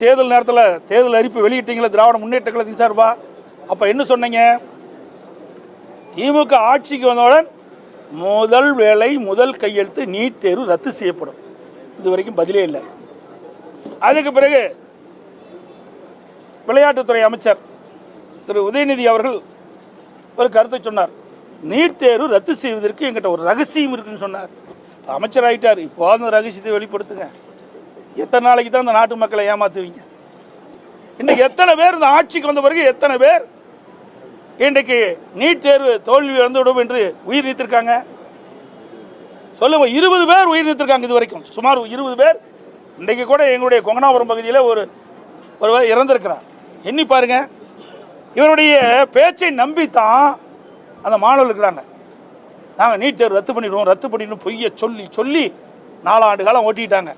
தேர்தல் நேரத்தில் தேர்தல் அறிவிப்பு வெளியிட்டீங்களா திராவிட முன்னேற்ற கழகத்தின் சார்பா? அப்போ என்ன சொன்னீங்க? திமுக ஆட்சிக்கு வந்தவுடன் முதல் வேலை முதல் கையெழுத்து நீட் தேர்வு ரத்து செய்யப்படும். இது வரைக்கும் பதிலே இல்லை. அதுக்கு பிறகு விளையாட்டுத்துறை அமைச்சர் திரு உதயநிதி அவர்கள் ஒரு கருத்தை சொன்னார். நீட் தேர்வு ரத்து செய்வதற்கு எங்கிட்ட ஒரு ரகசியம் இருக்குன்னு சொன்னார். அமைச்சர் ஆகிட்டார். இப்போ அந்த ரகசியத்தை வெளிப்படுத்துங்க. எத்தனை நாளைக்கு தான் இந்த நாட்டு மக்களை ஏமாத்துவீங்க? இன்றைக்கு எத்தனை பேர் இந்த ஆட்சிக்கு வந்த பிறகு எத்தனை பேர் இன்றைக்கு நீட் தேர்வு தோல்வி வந்துவிடும் என்று உயிர் நீத்திருக்காங்க? சொல்லுங்க. 20 பேர் உயிர் நீத்திருக்காங்க இது வரைக்கும். சுமார் 20 பேர். இன்றைக்கு கூட எங்களுடைய கொங்கனாபுரம் பகுதியில் ஒருவர் இறந்திருக்கிறார். எண்ணி பாருங்க. இவருடைய பேச்சை நம்பித்தான் அந்த மாணவர்கள் இருக்கிறாங்க. நாங்கள் நீட் தேர்வு ரத்து பண்ணிடுவோம் பொய்யை சொல்லி 4 ஆண்டு காலம் ஓட்டிட்டாங்க.